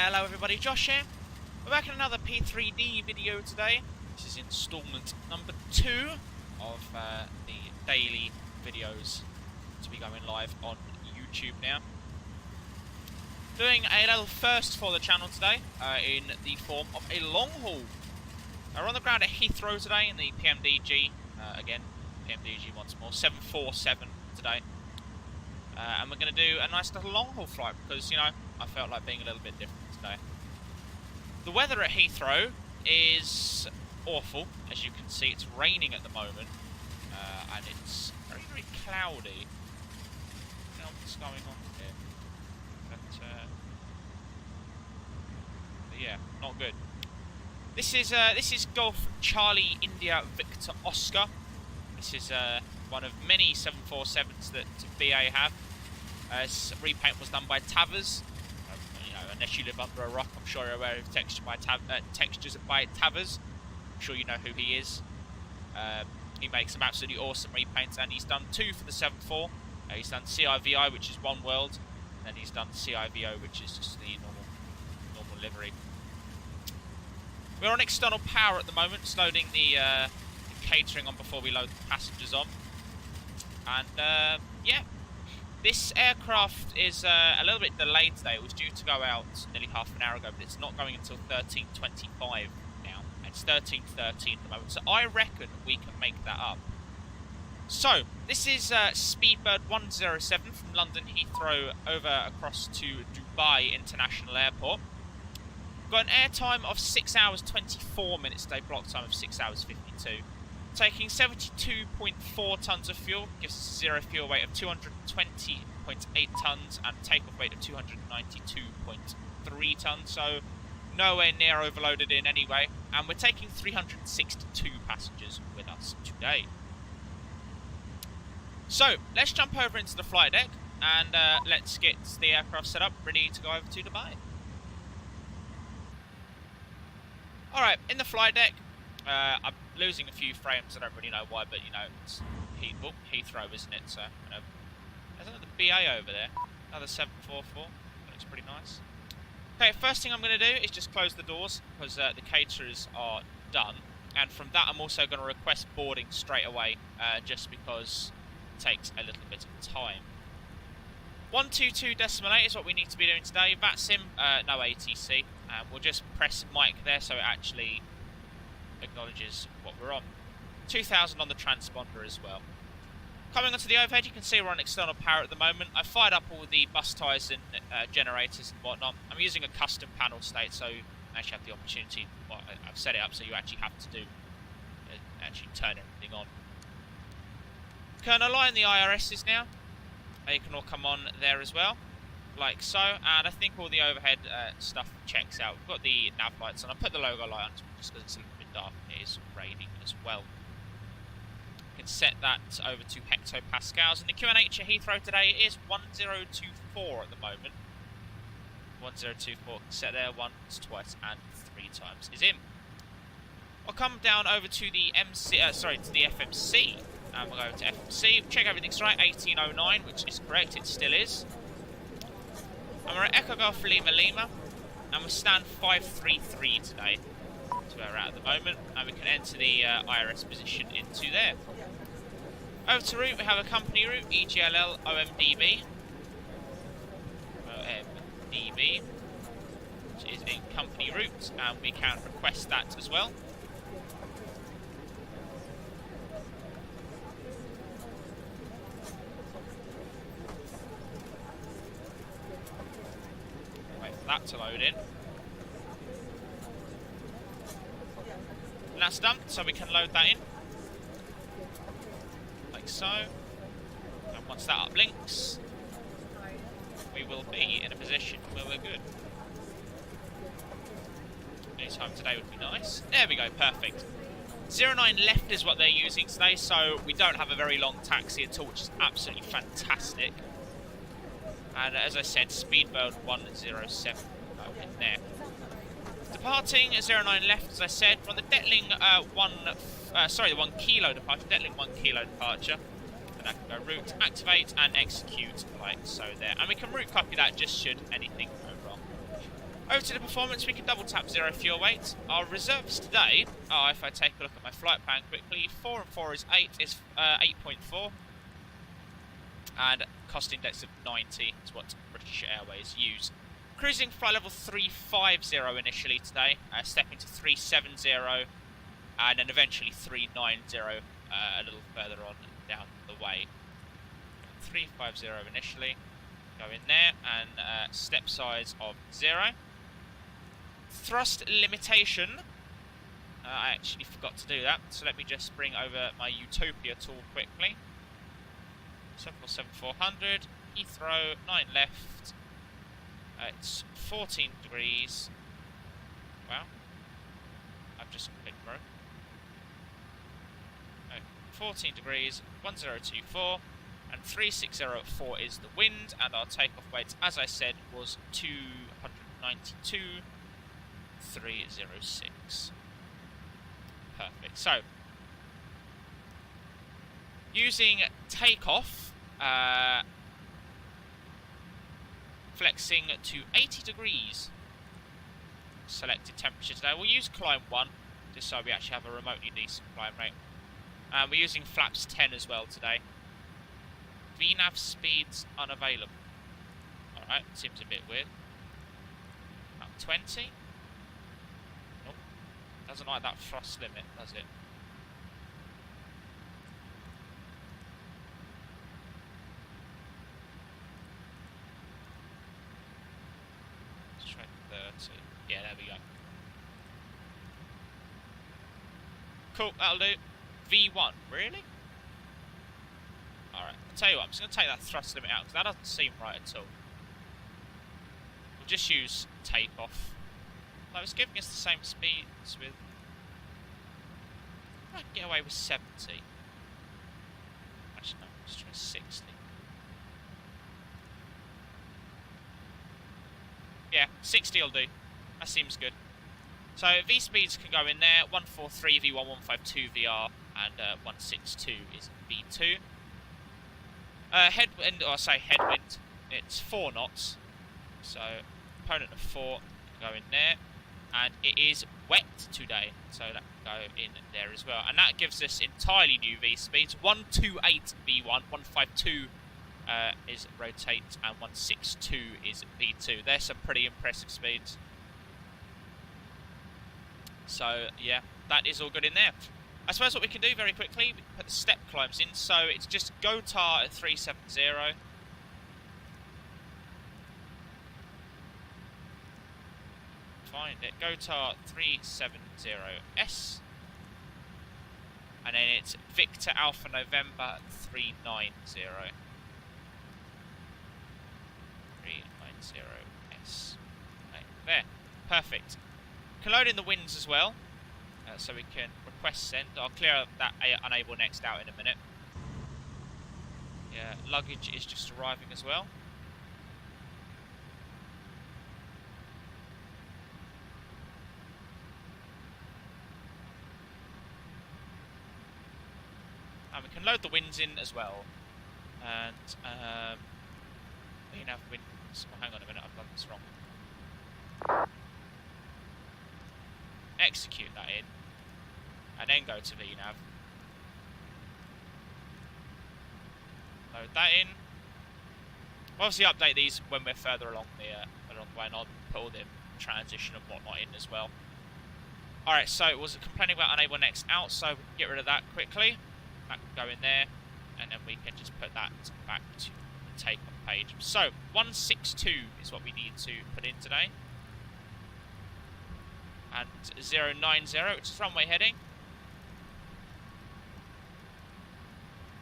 Hello everybody, Josh here. We're back in another P3D video today. This is installment number 2 of the daily videos to be going live on YouTube now. Doing a little first for the channel today in the form of a long haul. We're on the ground at Heathrow today in the PMDG, again, PMDG once more, 747 today. And we're going to do a nice little long haul flight because, you know, I felt like being a little bit different today. The weather at Heathrow is awful, as you can see. It's raining at the moment, and it's very, very cloudy. I don't know what's going on here, but yeah, not good. This is Golf Charlie India Victor Oscar. This is one of many 747s that BA have. Repaint was done by Tavers. You know, unless you live under a rock, I'm sure you're aware of textures by Tavers. I'm sure you know who he is. He makes some absolutely awesome repaints, and he's done 2 for the 7.4. He's done CIVI, which is One World, and then he's done CIVO, which is just the normal livery. We're on external power at the moment, just loading the catering on before we load the passengers on. And yeah, this aircraft is a little bit delayed today. It was due to go out nearly half an hour ago, but it's not going until 13:25 now. It's 13:13 at the moment, so I reckon we can make that up. So this is Speedbird 107 from London Heathrow over across to Dubai International Airport. Got an airtime of 6 hours 24 minutes today, block time of 6 hours 52. Taking 72.4 tonnes of fuel, gives us a zero fuel weight of 220.8 tonnes and takeoff weight of 292.3 tonnes, so nowhere near overloaded in any way. And we're taking 362 passengers with us today. So, let's jump over into the flight deck and let's get the aircraft set up, ready to go over to Dubai. Alright, in the flight deck, I'm losing a few frames, I don't really know why, but you know, it's Heathrow, isn't it? So, you know, there's another BA over there, another 744, that looks pretty nice. Okay, first thing I'm going to do is just close the doors, because the caterers are done, and from that I'm also going to request boarding straight away, just because it takes a little bit of time. 122.8 is what we need to be doing today. VATSIM, no ATC. We'll just press mic there so it actually acknowledges what we're on. 2000 on the transponder as well. Coming onto the overhead, you can see we're on external power at the moment. I fired up all the bus ties and generators and whatnot. I'm using a custom panel state, so I actually have the opportunity. Well, I've set it up so you actually have to do actually turn everything on. Colonel line the IRSs now. You can all come on there as well, like so, and I think all the overhead stuff checks out. We've got the nav lights on. I put the logo light on just because it's a little bit dark. It is raining as well. You can set that over to hectopascals, and the QNH at Heathrow today is 1024 at the moment. 1024 set there once, twice, and 3 times is in. I'll come down over to the to the FMC. And we'll go to FMC, check everything's right, 1809, which is correct, it still is. And we're at Echo Golf Lima Lima, and we stand 533 today. That's where we're at the moment, and we can enter the IRS position into there. Over to route, we have a company route, EGLL OMDB. OMDB, which is a company route, and we can request that as well. That to load in. And that's done, so we can load that in. Like so. And once that uplinks, we will be in a position where we're good. Any time today would be nice. There we go, perfect. 09 left is what they're using today, so we don't have a very long taxi at all, which is absolutely fantastic. And as I said, Speedbird 107 in there. Departing 09 left, as I said, from the Detling the 1 kilo departure, Detling 1 kilo departure. And I can go route, activate, and execute like so there. And we can route copy that just should anything go wrong. Over to the performance, we can double tap 0 fuel weight. Our reserves today are, if I take a look at my flight plan quickly, 4 and 4 is 8, is 8.4. And cost index of 90 is what British Airways use. Cruising flight level 350 initially today, stepping to 370, and then eventually 390 a little further on down the way. 350 initially, go in there, and step size of 0. Thrust limitation, I actually forgot to do that, so let me just bring over my Utopia tool quickly. 747-400, Heathrow, 9 left, it's 14 degrees, wow, I've just clicked through, 14 degrees, 1024, and 3604 is the wind, and our takeoff weight, as I said, was 292,306. Perfect. So, using takeoff, flexing to 80 degrees, selected temperature today. We'll use climb 1, just so we actually have a remotely decent climb rate. We're using flaps 10 as well today. VNAV speeds unavailable. Alright, seems a bit weird. About 20. Nope. Doesn't like that thrust limit, does it? Let's try 30. Yeah, there we go. Cool, that'll do. V1, really? Alright, I'll tell you what, I'm just going to take that thrust limit out, because that doesn't seem right at all. We'll just use takeoff. Like, it's giving us the same speeds with... I can get away with 70. Actually, no, let's try 60. Yeah, 60 will do. That seems good. So, V-speeds can go in there. 143 V1, 152 VR, and 162 is V2. Headwind, or I say headwind, it's 4 knots. So, component of 4 can go in there. And it is wet today, so that can go in there as well. And that gives us entirely new V-speeds. 128 V1, 152 is rotate, and 162 is V2. There's some pretty impressive speeds. So, yeah, that is all good in there. I suppose what we can do very quickly, we can put the step climbs in. So it's just GOTAR at 370. Find it. GOTAR 370S. And then it's Victor Alpha November 390. 390S. Right, there. Perfect. Can load in the winds as well. So we can request send. I'll clear that unable next out in a minute. Yeah, luggage is just arriving as well. And we can load the winds in as well. And we can have winds. Oh, hang on a minute, I've done this wrong. Execute that in, and then go to VNAV. Load that in. We'll obviously update these when we're further along the way, and I'll put all the transition and whatnot in as well. Alright, so it was complaining about unable next out, so we can get rid of that quickly. That can go in there, and then we can just put that back to the take-off page. So, 162 is what we need to put in today. And 090, which is runway heading.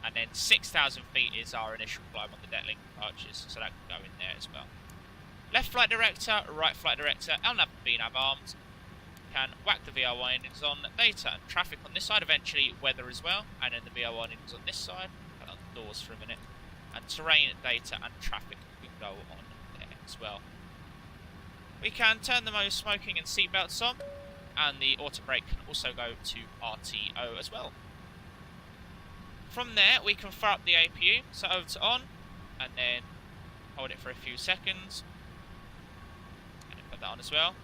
And then 6,000 feet is our initial climb on the deck link arches, so that can go in there as well. Left flight director, right flight director, LNAV and VNAV armed. Can whack the VR windings on, data and traffic on this side, eventually weather as well, and then the VR windings on this side. Put on the doors for a minute. And terrain, data and traffic can go on there as well. We can turn the most smoking and seatbelts on, and the auto brake can also go to RTO as well. From there, we can fire up the APU, so over to on, and then hold it for a few seconds, and then put have that on as well.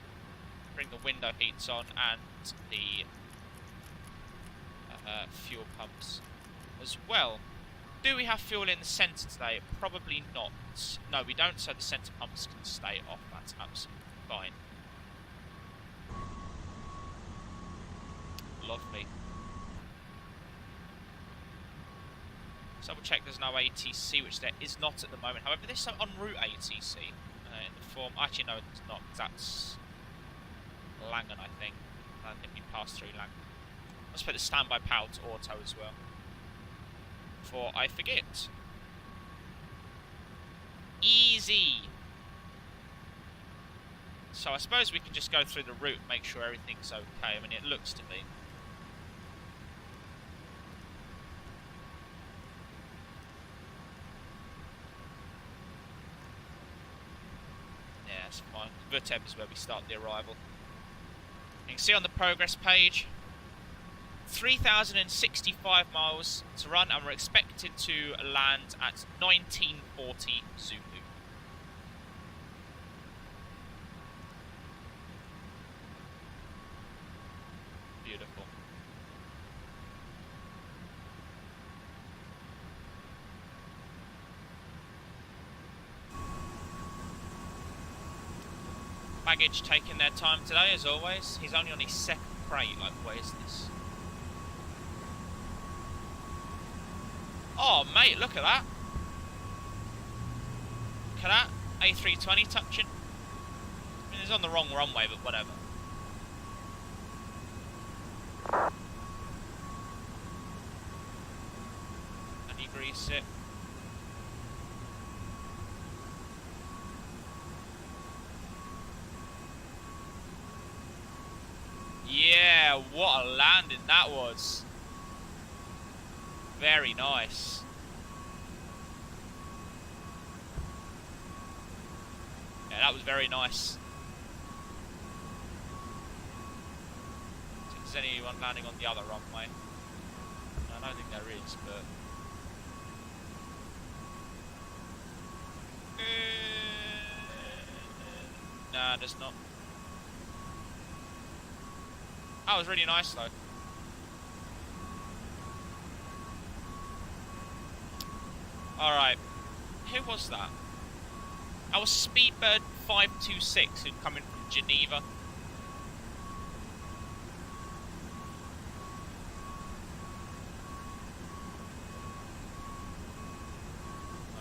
Bring the window heats on and the fuel pumps as well. Do we have fuel in the centre today? Probably not. No, we don't, so the centre pumps can stay off. That's absolutely fine. Lovely. Let's double check there's no ATC, which there is not at the moment. However, there's some en route ATC in the form. Actually, no, it's not. That's Langen, I think. I don't think we passed through Langen. Let's put the standby power to auto as well, before I forget. Easy. So I suppose we can just go through the route and make sure everything's okay. I mean, it looks to be. Yeah, that's fine. Vuteb is where we start the arrival. You can see on the progress page, 3,065 miles to run, and we're expected to land at 1940 Zulu. Beautiful. Baggage taking their time today, as always. He's only on his second crate. Like, what is this? Oh, mate, look at that. Look at that. A320 touching. I mean, it's on the wrong runway, but whatever. And you grease it. Yeah, what a landing that was. Very nice. Yeah, that was very nice. I think there's anyone landing on the other runway. I don't think there is, but... Nah, there's not. That was really nice, though. Alright. Who was that? That was Speedbird 526, who'd come in from Geneva.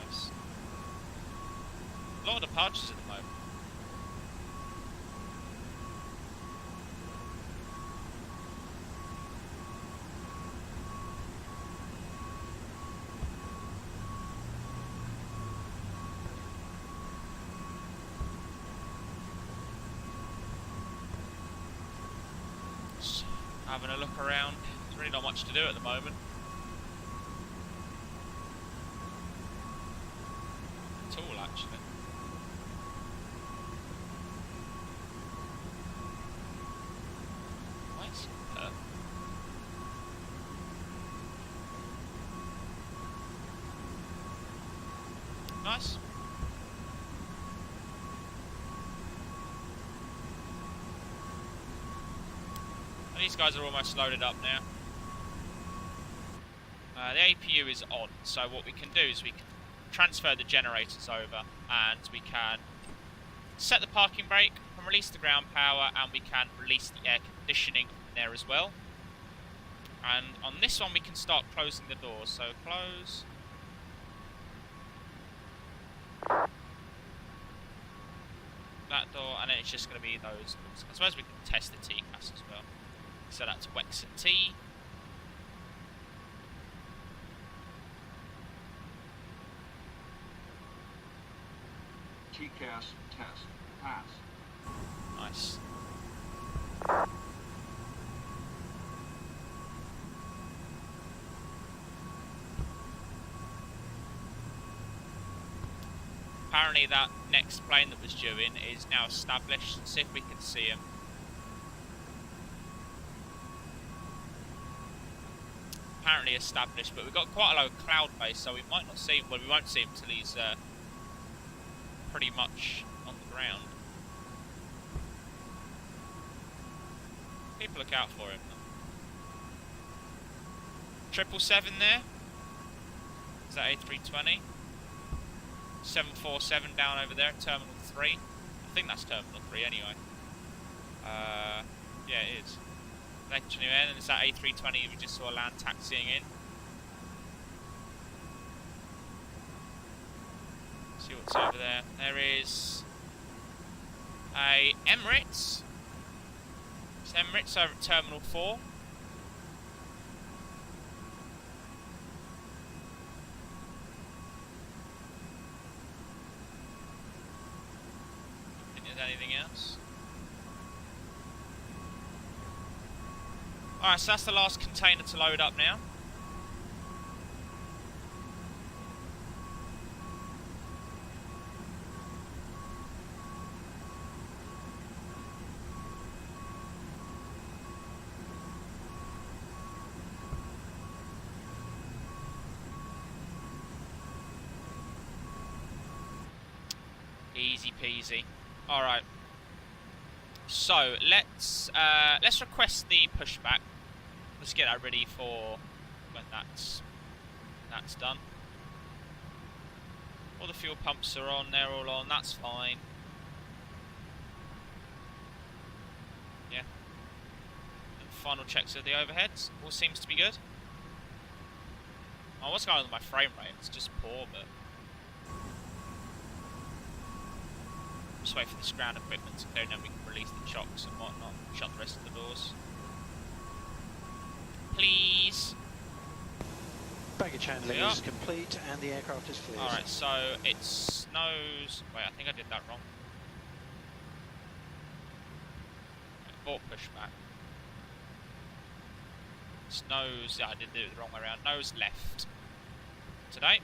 Nice. A lot of departures at the moment. Having a look around. There's really not much to do at the moment. At all, actually. Nice. Nice. These guys are almost loaded up now. The APU is on, so what we can do is we can transfer the generators over, and we can set the parking brake and release the ground power, and we can release the air conditioning there as well. And on this one we can start closing the doors, so close. That door, and then it's just going to be those doors. I suppose we can test the TCAS as well. So that's QOTSII. TCAS test pass. Nice. Apparently that next plane that was due in is now established. Let's see if we can see him. Apparently established, but we've got quite a low cloud base, so we might not see him. Well, we won't see him until he's pretty much on the ground. People look out for him. 777 there. Is that A320? 747 down over there at Terminal 3. I think that's Terminal 3 anyway. Yeah, it is. Thank you, and it's that A320 we just saw land taxiing in. See what's over there. There is a Emirates. It's Emirates over at Terminal 4. Anything else? Alright, so that's the last container to load up now. Easy peasy. All right. So let's request the pushback. Let's get that ready for when that's done. All the fuel pumps are on. They're all on. That's fine. Yeah. And final checks of the overheads. All seems to be good. Oh, what's going on with my frame rate? It's just poor, but. Just wait for this ground equipment to clear and then we can release the chocks and whatnot. Shut the rest of the doors. Please. Baggage handling is complete and the aircraft is cleared. Alright, so it snows. Wait, I think I did that wrong. Abort pushback. Snows. Yeah, I did do it the wrong way around. Nose left. Today.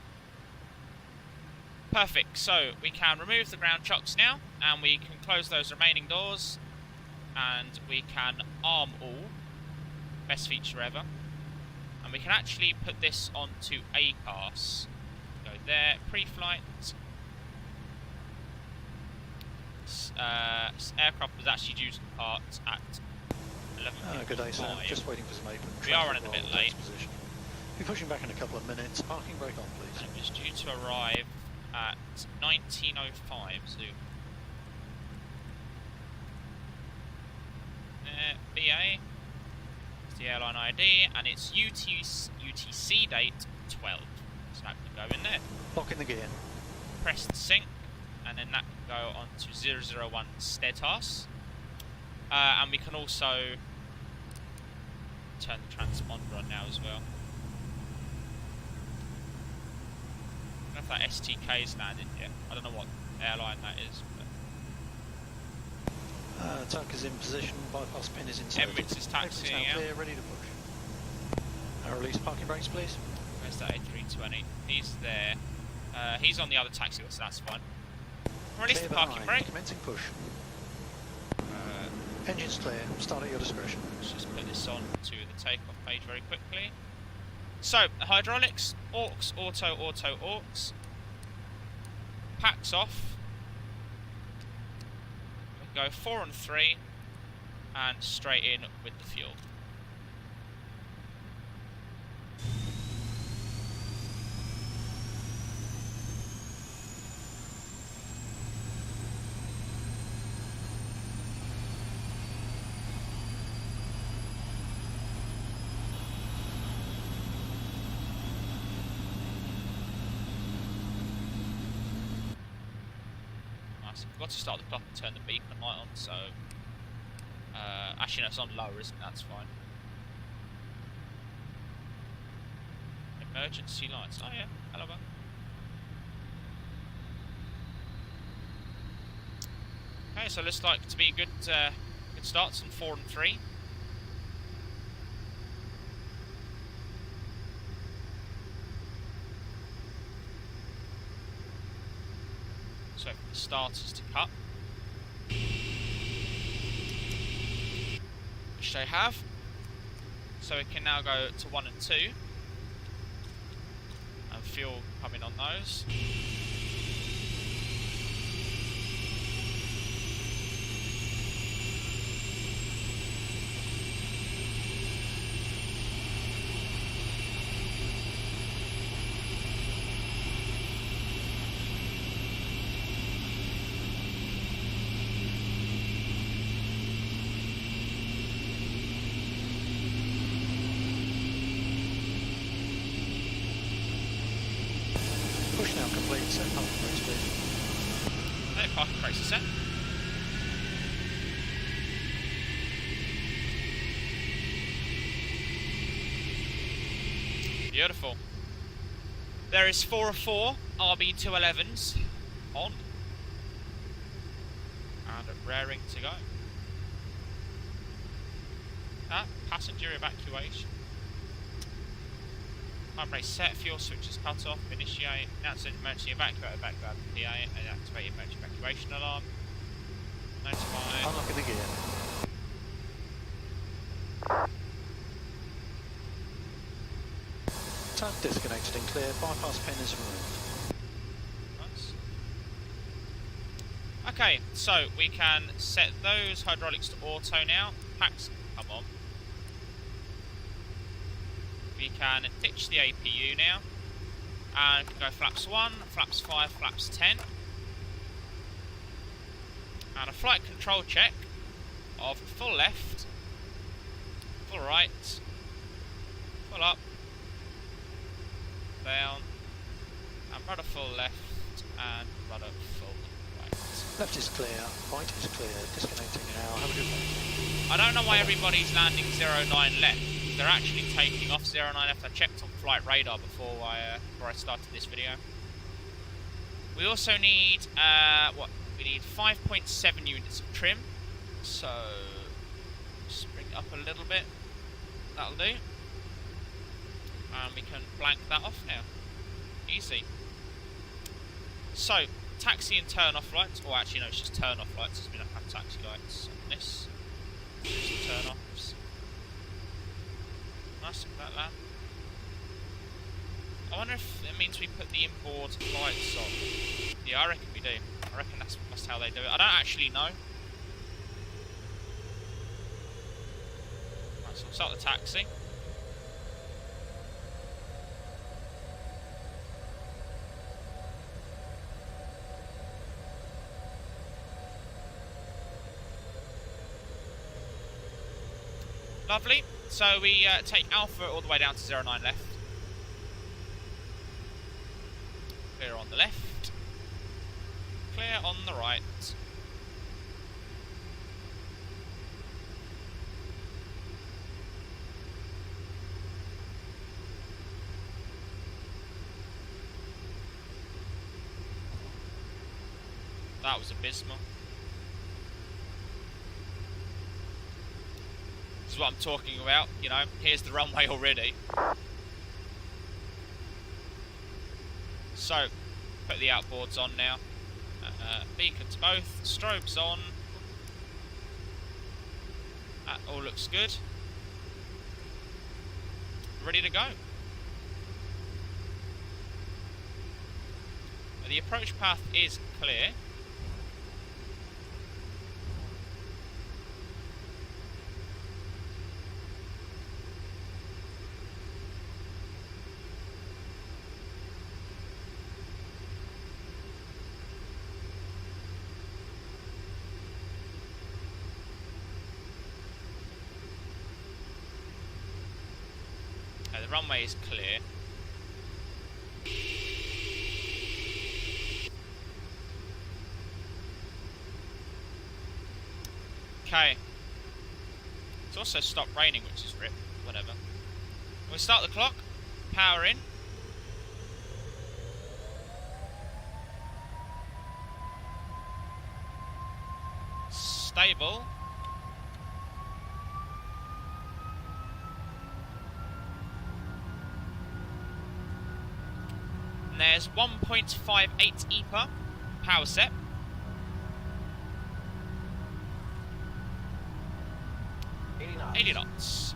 Perfect, so we can remove the ground chocks now, and we can close those remaining doors, and we can arm all, best feature ever, and we can actually put this onto ACAS. Go there, pre-flight. Aircraft was actually due to depart at 11:55. Good day, sir. Just waiting for some open traffic. We are running a bit late. Be pushing back in a couple of minutes. Parking brake on, please. And it's due to arrive at 19:05, so BA is the airline ID, and it's UTC date 12, so that can go in there. Lock in the gear. Press the sync, and then that can go on to 001 Steadtas, and we can also turn the transponder on now as well. I don't know if that STK's landed yet. I don't know what airline that is. But Tuck is in position, bypass pin is inserted. Emirates is taxiing out. Clear, ready to push. Release parking brakes, please. Where's that A320? He's there. He's on the other taxi, so that's fine. Release the parking brake. Commencing push. Engine's clear. Start at your discretion. Let's just put this on to the takeoff page very quickly. So, hydraulics, aux, auto, aux. Packs off. We go 4 and 3, and straight in with the fuel. I've got to start the clock and turn the beacon light on, so actually no, it's on lower, isn't it? That's fine. Emergency lights. Oh yeah, hello bud. Okay, so looks like to be good good starts on 4 and 3. So the starters to cut, which they have. So we can now go to 1 and 2, and fuel coming on those. taxi set. Beautiful. There is 4 of 4 RB211s on and raring to go. Passenger evacuation. Time set, fuel switches cut off, initiate, announce emergency evacuate the PA, and activate emergency evacuation alarm. Notify. Unlocking the gear. Tap disconnected and clear. Bypass pin is removed. Nice. Okay, so we can set those hydraulics to auto now. Packs come on. We can ditch the APU now. And we can go flaps 1, flaps 5, flaps 10. And a flight control check of full left, full right, full up, down, and rudder full left, and rudder full right. Left is clear, right is clear, disconnecting now, have a good one. I don't know why everybody's landing 09 left. They're actually taking off 09 left. I checked on flight radar before I started this video. We also need, we need 5.7 units of trim, so just bring it up a little bit, that'll do. And we can blank that off now. Easy. So, taxi and turn off lights, or actually no, it's just turn off lights, because we don't have taxi lights on this. Just turn offs. Nice, look at that. I wonder if it means we put the inboard lights on. Yeah, I reckon we do. I reckon that's how they do it. I don't actually know. Right, so we'll start the taxi. Lovely. So we take Alpha all the way down to 09 left. Clear on the left. Clear on the right. That was abysmal. This is what I'm talking about, you know, here's the runway already. So, put the outboards on now. Beacons both, strobes on. That all looks good. Ready to go. The approach path is clear. The runway is clear. Okay. It's also stopped raining, which is rip. Whatever. We'll start the clock. Power in. Stable. There's 1.58 EPA power set. knots. 80 knots.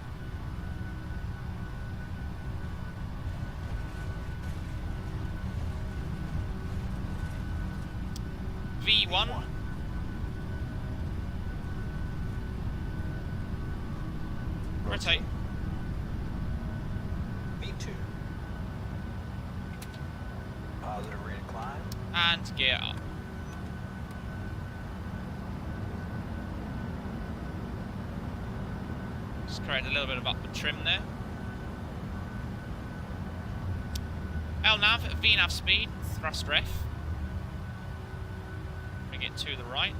V1. Rotate. V2. Positive rate of climb. And gear up. Just creating a little bit of upward trim there. LNAV, VNAV speed, thrust ref. Bring it to the right.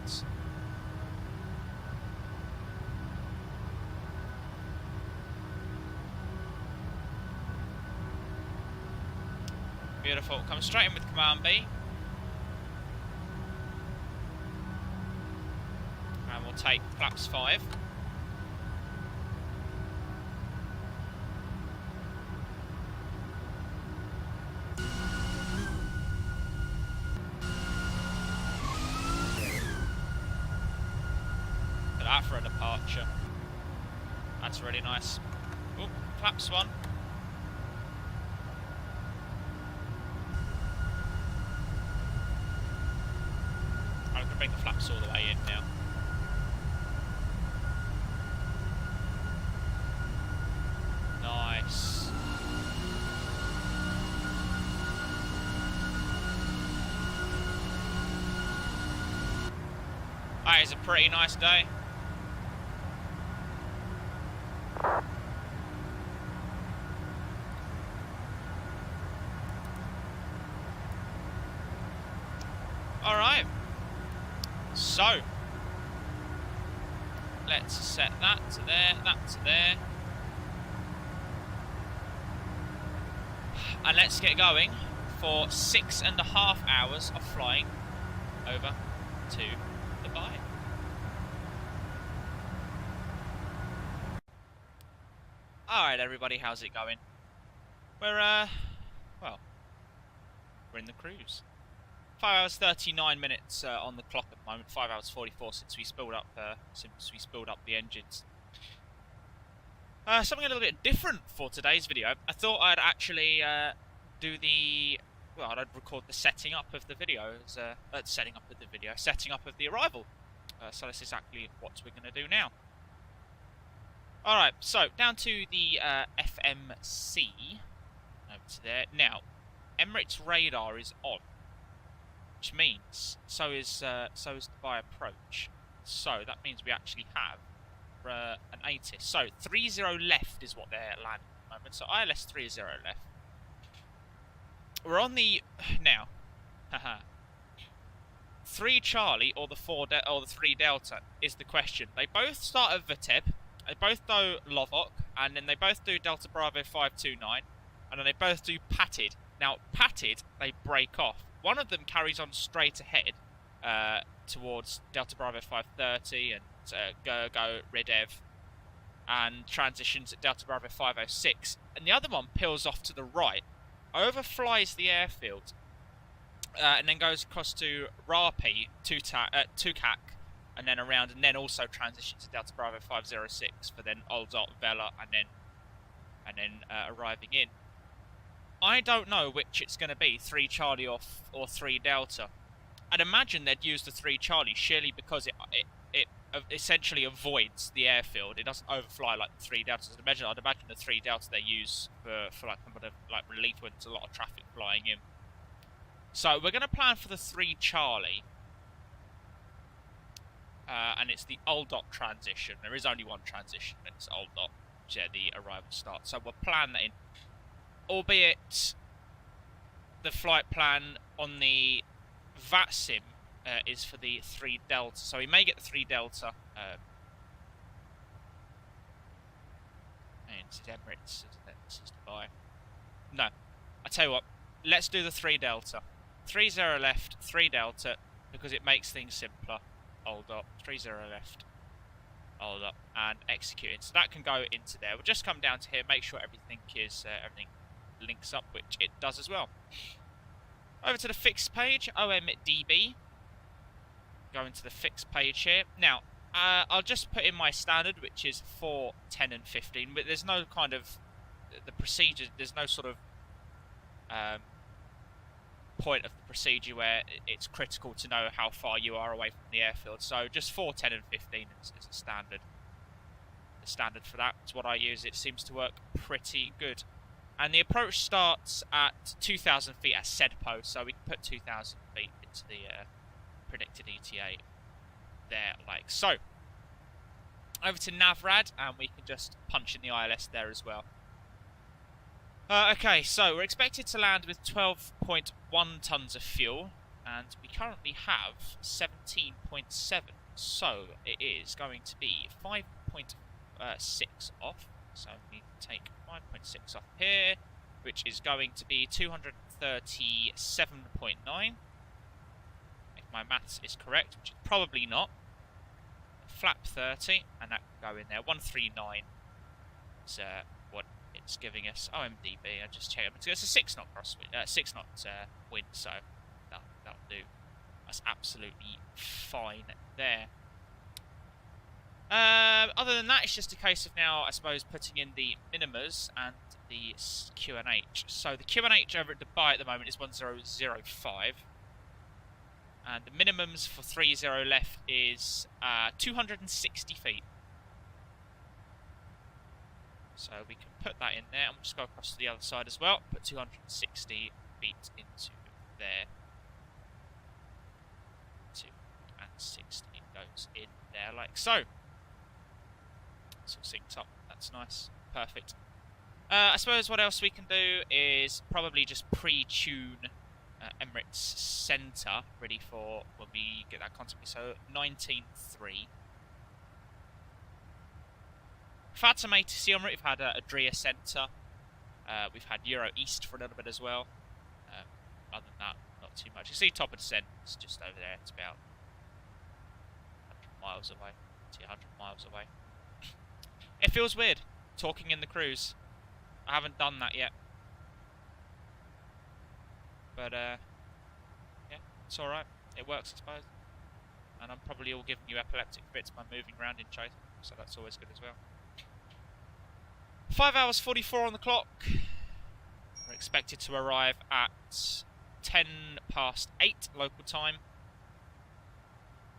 Beautiful. Come straight in with Command B. And we'll take flaps 5. Look at that for a departure. That's really nice. Oh, flaps 1. I'm going to bring the flaps all the way in now. Nice. That is a pretty nice day. Alright. So, let's set that to there, that to there. And let's get going for 6.5 hours of flying over to Dubai. Alright everybody, how's it going? We're, well, we're in the cruise. 5 hours 39 minutes on the clock at the moment. 5 hours 44 since we spilled up the engines. Something a little bit different for today's video. I thought I'd actually I'd record the setting up of the video, setting up of the arrival. So that's exactly what we're going to do now. Alright, so down to the FMC. Over to there. Now, Emirates radar is on. Which means so is Dubai approach. So that means we actually have an ATIS. So 30 left is what they're landing at the moment. So ILS 30 left. We're on the now. 3 Charlie or the 3 Delta is the question. They both start at Viteb. They both do Lovock, and then they both do Delta Bravo 529, and then they both do Patted. Now Patted, they break off. One of them carries on straight ahead towards Delta Bravo 530 and Gergo, Redev, and transitions at Delta Bravo 506. And the other one peels off to the right, overflies the airfield, and then goes across to Rapi, Tukak, and then around, and then also transitions to Delta Bravo 506 for then Oldot, Vela, and then arriving in. I don't know which it's going to be, 3 Charlie or 3 Delta. I'd imagine they'd use the 3 Charlie surely because it essentially avoids the airfield. It doesn't overfly like the 3 Deltas. I'd imagine the 3 Delta they use for like kind of like relief when there's a lot of traffic flying in. So we're going to plan for the 3 Charlie. And it's the Oldot transition. There is only one transition, and it's Oldot, which the arrival starts. So we'll plan that in. Albeit, the flight plan on the VATSIM is for the 3 Delta. So we may get the 3 Delta. And it's Emirates, this is Dubai. No, I tell you what, let's do the 3 Delta. 30 left, 3 Delta, because it makes things simpler. Hold up, 30 left. Hold up, and executed. So that can go into there. We'll just come down to here, make sure everything is everything links up, which it does as well. Over to the fixed page, OMDB. Go into the fixed page here. Now, I'll just put in my standard, which is 4, 10, and 15. But there's no kind of the procedure. There's no sort of point of the procedure where it's critical to know how far you are away from the airfield. So just 4, 10, and 15 is a standard. The standard for that is what I use. It seems to work pretty good. And the approach starts at 2,000 feet at SEDPO, so we can put 2,000 feet into the predicted ETA there, like so. Over to Navrad, and we can just punch in the ILS there as well. Okay, so we're expected to land with 12.1 tons of fuel. and we currently have 17.7, so it is going to be 5.6 off. So we need to take 5.6 off here, which is going to be 237.9. If my maths is correct, which is probably not. Flap 30, and that can go in there. 139 is what it's giving us. OMDB, I just checked. It's a 6 knot crosswind, 6 knot wind, so that'll do. That's absolutely fine there. Other than that, it's just a case of now, I suppose, putting in the minimas and the QNH. So the QNH over at Dubai at the moment is 1005. And the minimums for 30 left is 260 feet. So we can put that in there, and we'll just go across to the other side as well. Put 260 feet into there. 260 goes in there like so. It's all synced up. That's nice. Perfect. I suppose what else we can do is probably just pre-tune Emirates Centre ready for when we get that contact. So 19.3. We've had some ATC on route. We've had a Adria Centre. We've had Euro East for a little bit as well. Other than that, not too much. You see top of descent. It's just over there. It's about 100 miles away. 100 miles away. It feels weird talking in the cruise. I haven't done that yet. But, yeah, it's alright. It works, I suppose. And I'm probably all giving you epileptic fits by moving around in chase, so that's always good as well. 5 hours 44 on the clock. We're expected to arrive at 10 past 8 local time.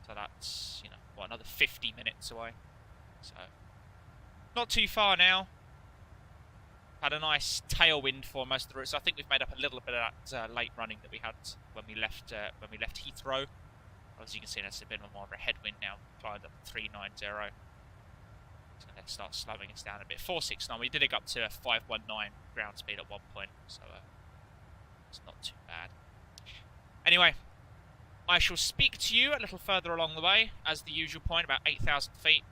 So that's, you know, what, another 50 minutes away. So, not too far now. Had a nice tailwind for most of the route, so I think we've made up a little bit of that late running that we had when we left Heathrow. As you can see, that's a bit more of a headwind now. Climbed up 390. So let's start slowing us down a bit. 469. We did it up to 519 ground speed at one point, so it's not too bad. Anyway, I shall speak to you a little further along the way, as the usual point, about 8,000 feet.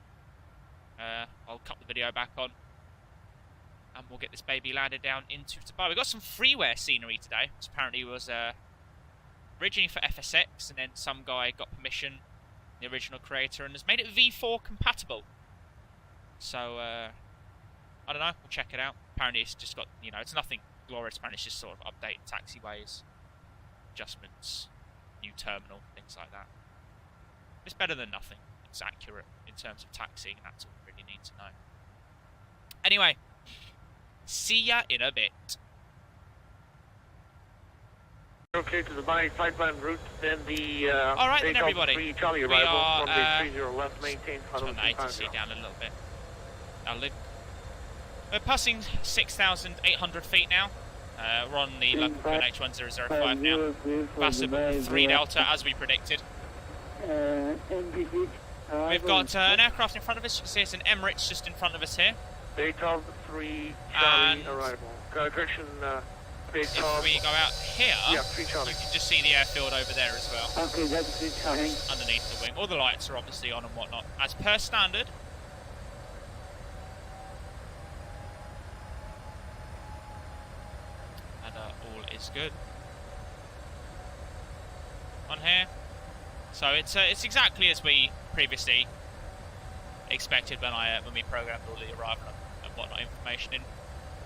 I'll cut the video back on, and we'll get this baby landed down into Dubai. We've got some freeware scenery today, which apparently was originally for FSX, and then some guy got permission, the original creator, and has made it V4 compatible. So, I don't know, we'll check it out. Apparently it's just got, you know, it's nothing glorious, apparently it's just sort of updated taxiways, adjustments, new terminal, things like that. It's better than nothing. It's accurate in terms of taxiing, and that's all we really need to know. Anyway, see ya in a bit. Okay, to the Dubai flightline route, then the alright then everybody, we are runway 30 left, maintain turn the ATC down a little bit. We're passing 6,800 feet now. We're on the local QNH 1005 now. Passable 3 Delta as we predicted. We've got an aircraft in front of us. You can see it's an Emirates just in front of us here. Dayton 3 Charlie arrival. Correction, if we go out here, yeah, 3 Charlie. You can just see the airfield over there as well. Okay, that's 3 Charlie. Underneath the wing. All the lights are obviously on and whatnot, as per standard. And all is good on here. So it's exactly as we previously expected when we programmed all the arrival and whatnot information in.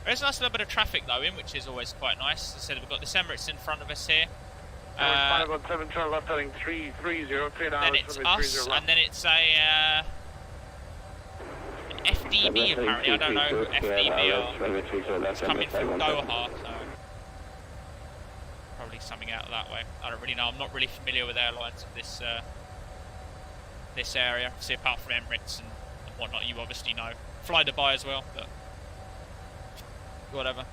There is a nice little bit of traffic though in, which is always quite nice. As I said, we've got this Emirates in front of us here. 517 turn left heading 330, then it's us, and then it's an FDB apparently. I don't know who FDB are. It's coming from Doha, so probably something out of that way. I don't really know. I'm not really familiar with airlines of this area. See, apart from Emirates and whatnot, you obviously know. Fly Dubai as well, but whatever.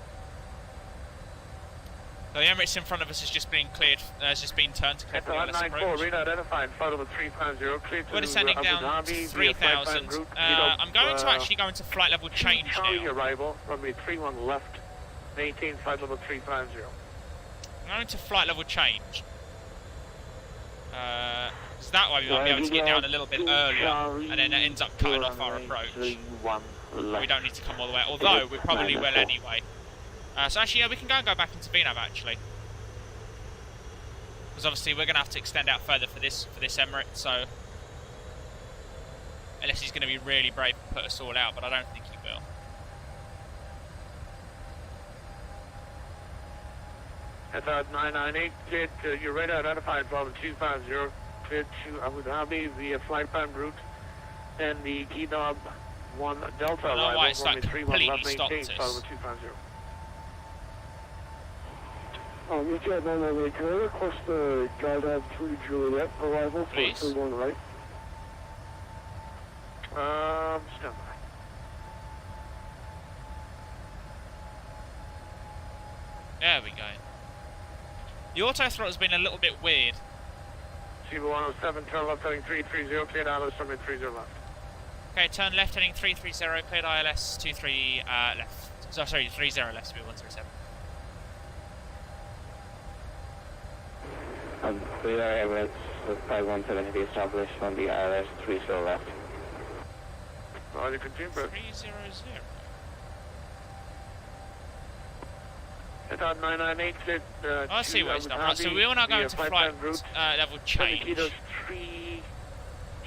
So the Emirates in front of us has just been cleared, has just been turned to clear for the LS approach. Identified, flight level 350, clear to we're descending down 3,000. I'm going to actually go into flight level change now. Arrival, runway 31 left, maintain flight level 350. I'm going to flight level change. Because that way we might be able to get down a little bit earlier, and then it ends up cutting off our approach. We don't need to come all the way, although we probably will anyway. So actually, yeah, we can go back into VNAV actually. Because obviously we're going to have to extend out further for this Emirates, so... Unless he's going to be really brave and put us all out, but I don't think he will. That's 998, cleared to your radar identified Bravo 250, cleared to Abu Dhabi via flight plan route, and the Keynob 1 Delta I don't know why it's like 31 completely left stopped maintain, us. Bravo 250. You got 998, can I request the guide have 3 Juliet arrival for Please. 31 right? Stand by. There we go. The auto throttle has been a little bit weird. Zebra 107, turn left heading 330, cleared ILS runway 30 left. Okay, turn left heading 330, cleared ILS 23 left. So, sorry, 30 left, speed 107. We are Emirates with 5170 established on the ILS 30 left. Roger, continue, bro. 300. That's 998, cleared I see to where it's Abu done. Right, so Dhabi we will now go via into flight flight plan route. level change. Indicator 3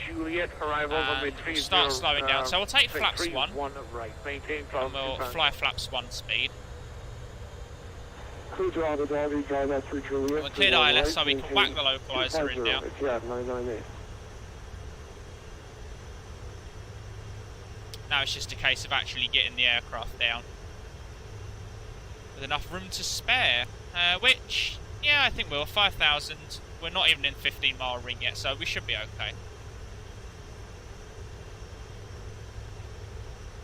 Juliet, arrival runway 30. We'll start slowing down. So we'll take say flaps 3, 1, 1 right, maintain and Bravo we'll 250. fly flaps 1 speed. Clear to Abu Dhabi, guide have 3 Juliet. We'll clear right, ILS so we can whack the localizer in now. Yeah, 998. Now it's just a case of actually getting the aircraft down with enough room to spare, which, yeah, I think we'll. 5,000. We're not even in 15-mile ring yet, so we should be okay.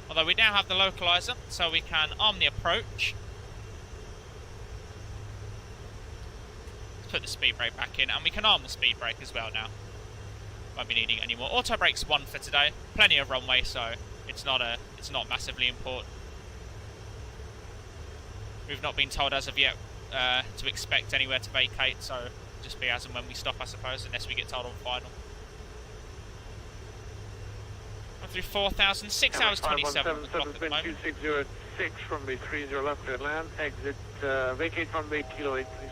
Although we now have the localizer, so we can arm the approach. Let's put the speed brake back in, and we can arm the speed brake as well now. Won't be needing any more. Auto brake's 1 for today. Plenty of runway, so it's not massively important. We've not been told as of yet to expect anywhere to vacate, so just be as and when we stop, I suppose, unless we get told on final. I'm through 4,000, 6 hours 27 on the clock at the moment. 2606 from the 30 left to land, exit, vacate runway kilo 8, please.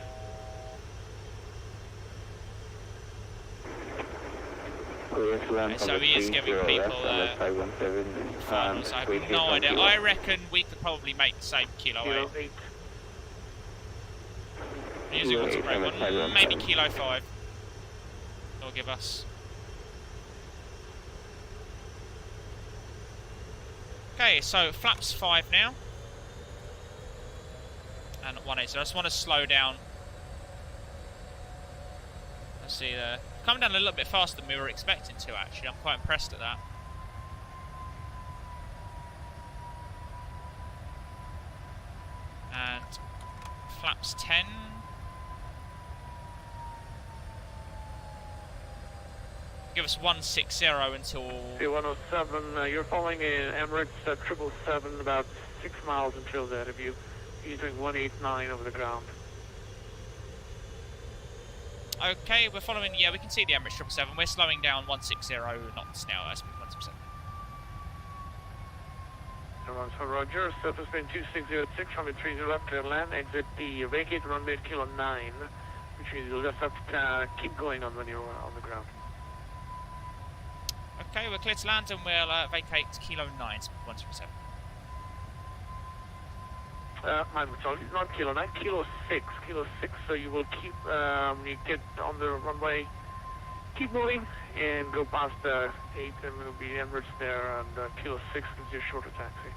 Okay, so he is giving people finals. I have no idea. I reckon we could probably make the same kilo 8. Using auto brake 1, maybe kilo 5. They'll give us. Okay, so flaps 5 now. And 180. So I just want to slow down. Let's see there. Coming down a little bit faster than we were expecting to, actually. I'm quite impressed at that. And flaps 10. Give us 160 until... 107, you're following in Emirates 777, about 6 miles until that of you. He's doing 189 over the ground. Okay, we're following, yeah, we can see the Emirates 777. We're slowing down 160 knots now, SP 177. So Roger, surface wind 2606, runway 30 left to land, exit the vacate runway kilo 9, which means you'll just have to keep going on when you're on the ground. Okay, we're clear to land and we'll vacate kilo 9, SP 177. My apologies, not kilo 9, kilo 6, so you will keep, you get on the runway, keep moving, and go past 8, and it'll be Emirates there, and kilo 6 gives you a shorter taxi.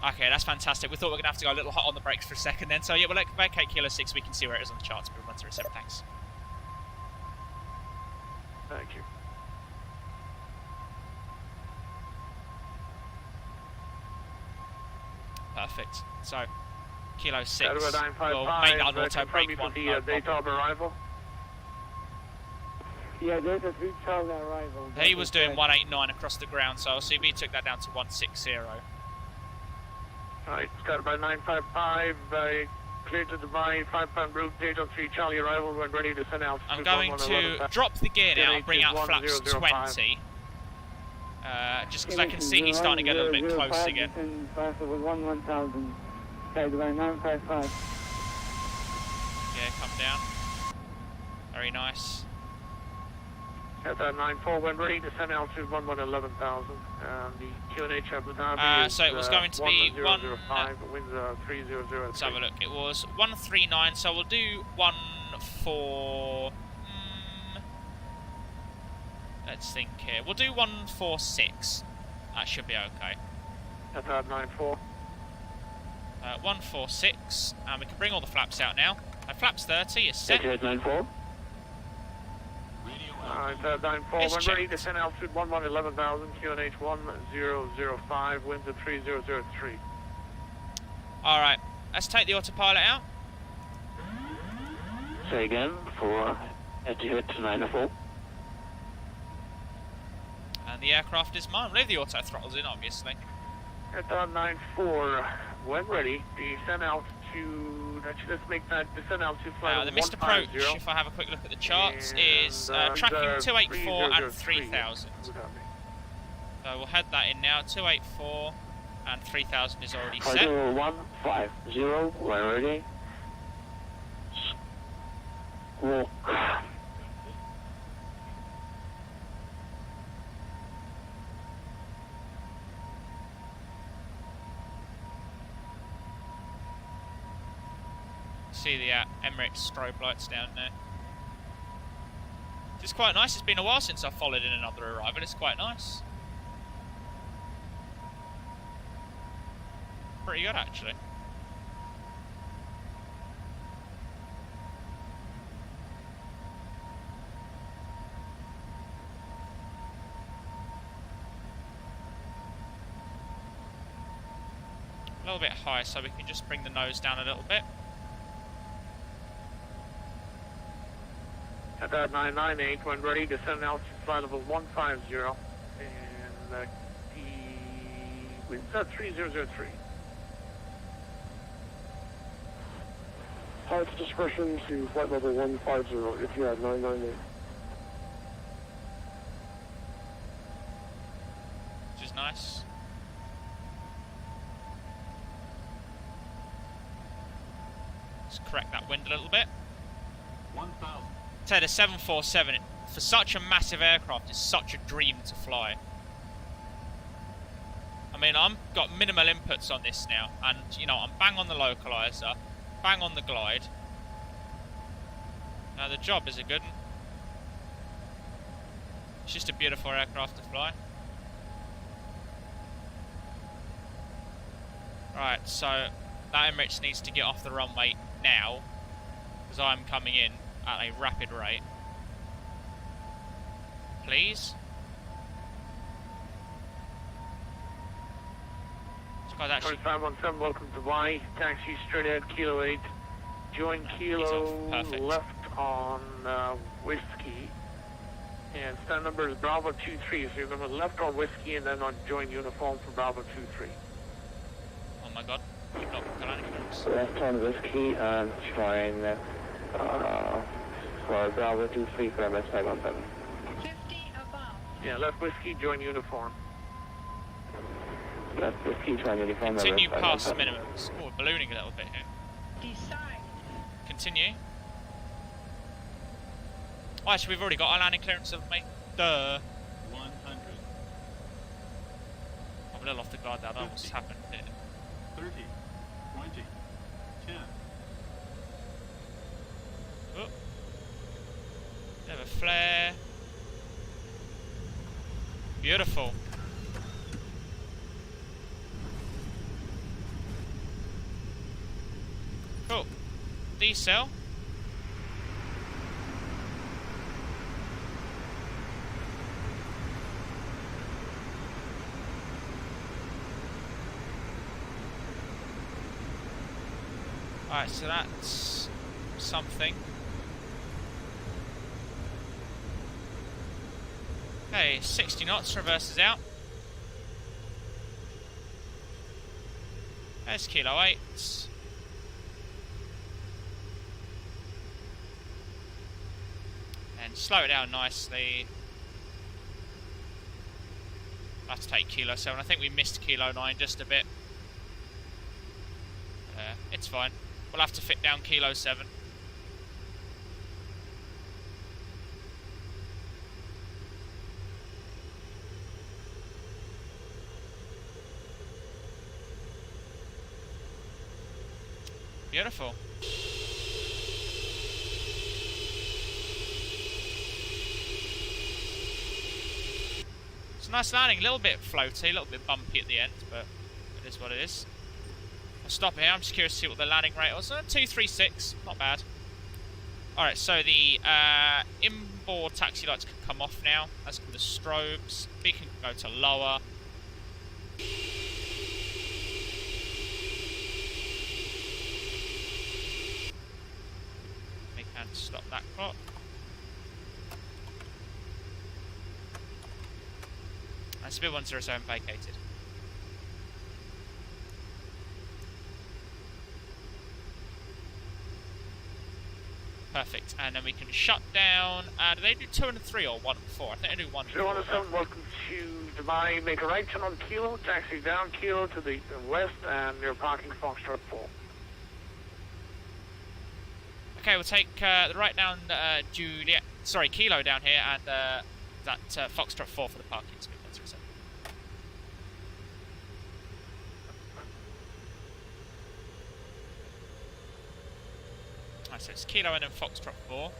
Okay, that's fantastic. We thought we were going to have to go a little hot on the brakes for a second then, so yeah, we'll vacate kilo 6, we can see where it is on the charts, SP 177, thanks. Thank you. Perfect. So, kilo 6. We'll make that auto brake 1. The date of arrival. Yeah, there's a 3 child arrival. He was doing 189 across the ground, so CB took that down to 160. Alright, started by 955, clear to Dubai, 5 pound route, data 3 Charlie arrival when ready to send out. I'm going to drop the gear now and bring out flaps 20. Just because I can see he's starting to get a little bit close again. 1000, okay, Dubai 955. Yeah, come down. Very nice. At 94 when ready to send altitude 11,000. The QNH Abu Dhabi so it was going to be 1005, winds 3003. Let's have a look. It was 139, so we'll do 14. Let's think here. We'll do 146. That should be okay. At 94. 146, and we can bring all the flaps out now. Flaps 30 is set. 94. At 94 It's when checked. ready to send altitude 11,000, QNH 1005, winds 3003. Alright, let's take the autopilot out. Say again for altitude 94. And the aircraft is mine. We'll leave the auto throttles in, obviously. At 94 when ready, descend altitude. Actually, let's make that descend altitude flight. The missed approach, if I have a quick look at the charts, is tracking 284 and 3000. So we'll head that in now. 284 and 3000 is already set. 150 when ready. Walk. See the Emirates strobe lights down there. It's quite nice. It's been a while since I've followed in another arrival. It's quite nice. Pretty good, actually. A little bit high, so we can just bring the nose down a little bit. At 998 when ready, descend altitude flight level 150, and the winds 3003. Pilot's discretion to flight level 150 if you have 998. Which is nice. Let's correct that wind a little bit. 1,000. Say the 747, for such a massive aircraft, is such a dream to fly. I mean, I've got minimal inputs on this now, and you know, I'm bang on the localizer, bang on the glide. Now the job is a good one. It's just a beautiful aircraft to fly. Right, so that Emirates needs to get off the runway now, because I'm coming in at a rapid rate. Please. This guy's actually 2517, welcome to Dubai. Taxi straight ahead, Kilo 8. Join Kilo Perfect. left on Whiskey. And stand number is Bravo 23. So you're going to left on Whiskey and then on join uniform for Bravo 23. oh my god, keep not landing clearance. Left on Whiskey and join for Bravo 23 for MS 517. 50 above. Yeah, left Whiskey, join uniform. Left Whiskey, join uniform. Continue MS past 517. minimums. Oh, we're ballooning a little bit here. Decide. Continue. Oh, actually, we've already got our landing clearance of me. Duh. 100. I'm a little off the guard there. I don't know what's happened here. 30. 20. 10. Oh. Bit of a flare. Beautiful. Cool. Decel. Alright, so that's something. Okay, 60 knots, reverses out. There's Kilo 8. slow it down nicely. I'll have to take Kilo 7. I think we missed Kilo 9 just a bit. It's fine. We'll have to fit down Kilo 7. Beautiful. It's a nice landing, a little bit floaty, a little bit bumpy at the end, but it is what it is. I'll stop here, I'm just curious to see what the landing rate was. 236, not bad. Alright, so the inboard taxi lights can come off now, as can the strobes. Beacon can go to lower. We can stop that clock. And Speed 107 vacated. Perfect, and then we can shut down. Do they do 2 and 3 or 1 and 4? I think they do 1 and 4. 107, welcome to Dubai. Make a right turn on Kilo, taxi down Kilo to the west, and you're parking Foxtrot 4. Okay, we'll take the right down Kilo down here, and that Foxtrot 4 for the parking. Speed 137. So it's Kilo and then Foxtrot 4.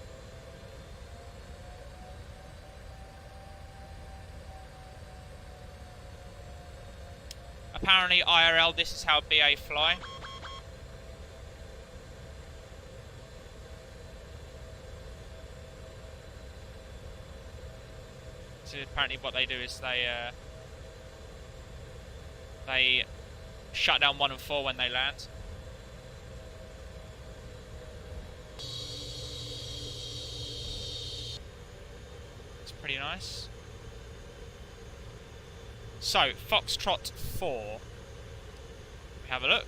Apparently IRL, this is how BA fly. So apparently what they do is they shut down 1 and 4 when they land. Pretty nice. So, Foxtrot 4. We have a look.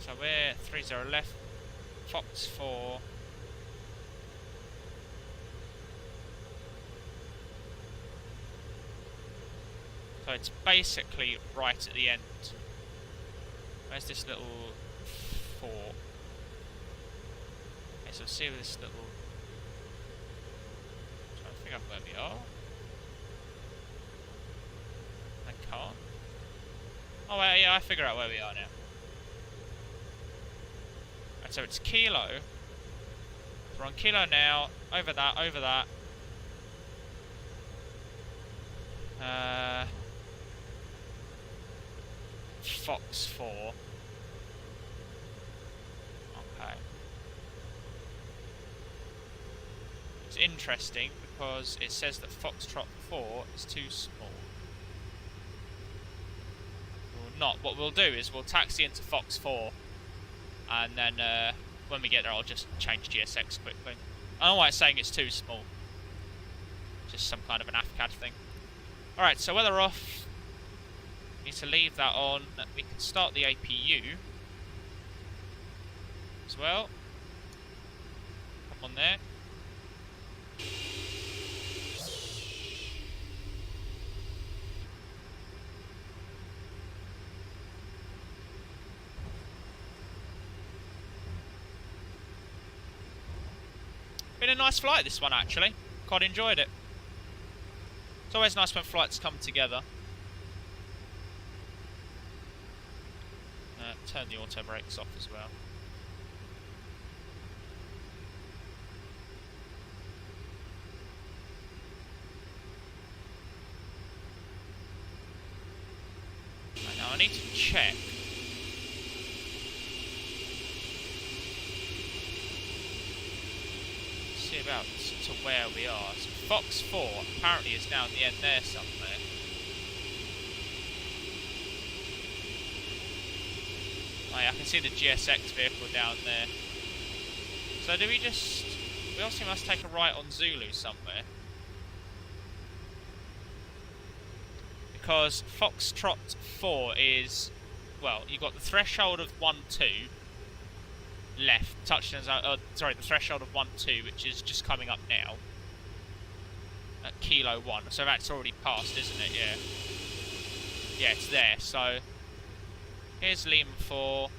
So we're 30 left. Fox 4. So it's basically right at the end. Where's this little 4? So see this little. Trying to figure out where we are. I can't. Oh wait, yeah, I figure out where we are now. Right, so it's Kilo. We're on Kilo now. Over that, over that. Fox 4. Okay. It's interesting because it says that Foxtrot 4 is too small. We'll not. What we'll do is we'll taxi into Fox 4, and then when we get there I'll just change GSX quickly. I don't know why it's saying it's too small. Just some kind of an AFCAD thing. Alright, so weather off. Need to leave that on. We can start the APU as well. Come on there. Been a nice flight, this one, actually. Quite enjoyed it. It's always nice when flights come together. Turn the auto brakes off as well. Right, now I need to check. See about to where we are. So Fox 4 apparently is down the end there somewhere. Oh yeah, I can see the GSX vehicle down there. So do we just... We obviously must take a right on Zulu somewhere. Because Foxtrot 4 is... Well, you've got the threshold of 1-2. left, touching sorry, the threshold of 1-2, which is just coming up now at Kilo 1. So that's already passed, isn't it? Yeah. Yeah, it's there. So here's Lima 4.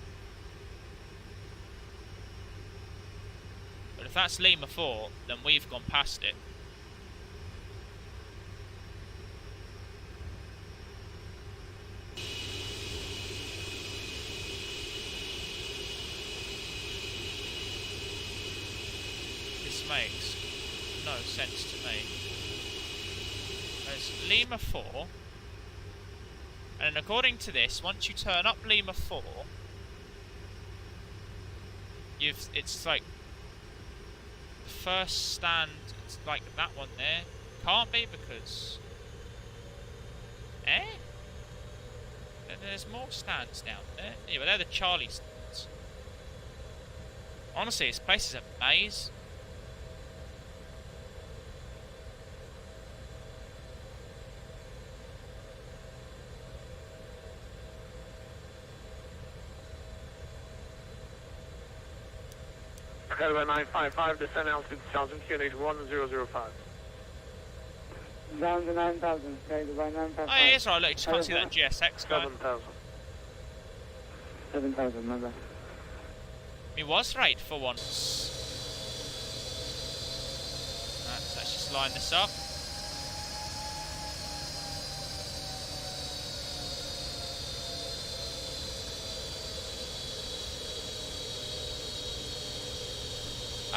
But if that's Lima 4, then we've gone past it. This makes no sense to me. There's Lima 4. And according to this, once you turn up Lima 4, it's like the first stand, it's like that one there. Can't be because and there's more stands down there. Yeah, but they're the Charlie stands. Honestly, this place is a maze. Caliber 955, descend altitude 1000, QNH 1005. Down to 9,000, okay, by 9,000. Oh, yeah, it's right. Look, you just can't see that GSX going. 7,000. 7,000, my bad. It was right for once. Right, so let's just line this up.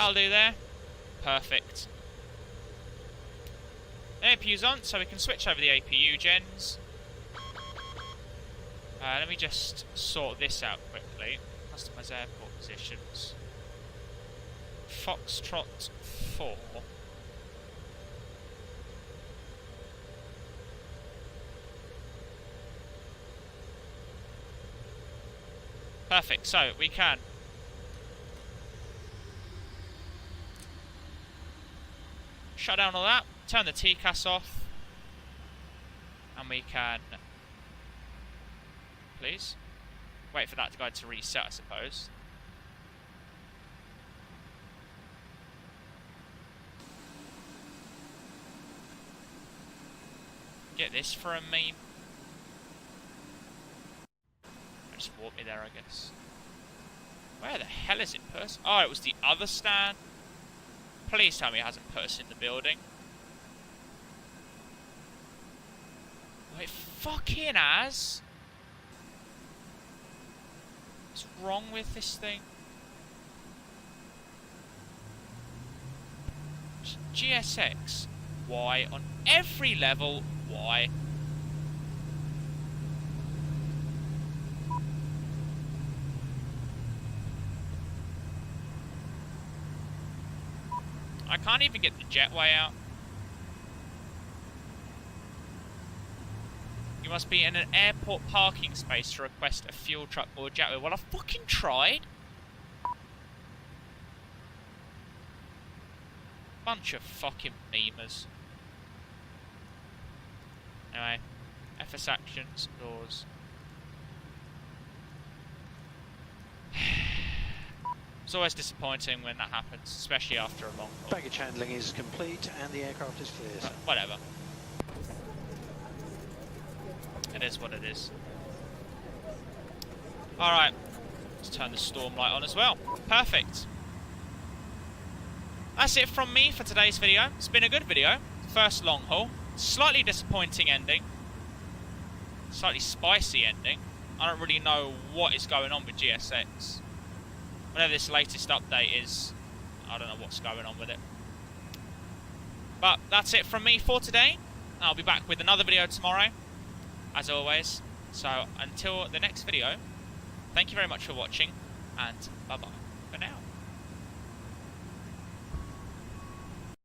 I'll do there. Perfect. APU's on, so we can switch over the APU gens. Let me just sort this out quickly. Customize airport positions. Foxtrot 4. Perfect, so we can shut down all that, turn the TCAS off, and we can, please, wait for that guide to reset, I suppose. Get this for a meme. Just warp me there, I guess. Where the hell is it, person? Oh, it was the other stand. Please tell me it hasn't put us in the building. It fucking has. What's wrong with this thing? GSX. Why? On every level, why? I can't even get the jetway out. You must be in an airport parking space to request a fuel truck or jetway. Well, I fucking tried. Bunch of fucking memers. Anyway, FS actions, doors. It's always disappointing when that happens, especially after a long haul. Baggage handling is complete and the aircraft is clear. Whatever. It is what it is. Alright. Let's turn the storm light on as well. Perfect. That's it from me for today's video. It's been a good video. First long haul. Slightly disappointing ending. Slightly spicy ending. I don't really know what is going on with GSX. Whatever this latest update is, I don't know what's going on with it. But that's it from me for today. I'll be back with another video tomorrow, as always. So until the next video, thank you very much for watching, and bye-bye for now.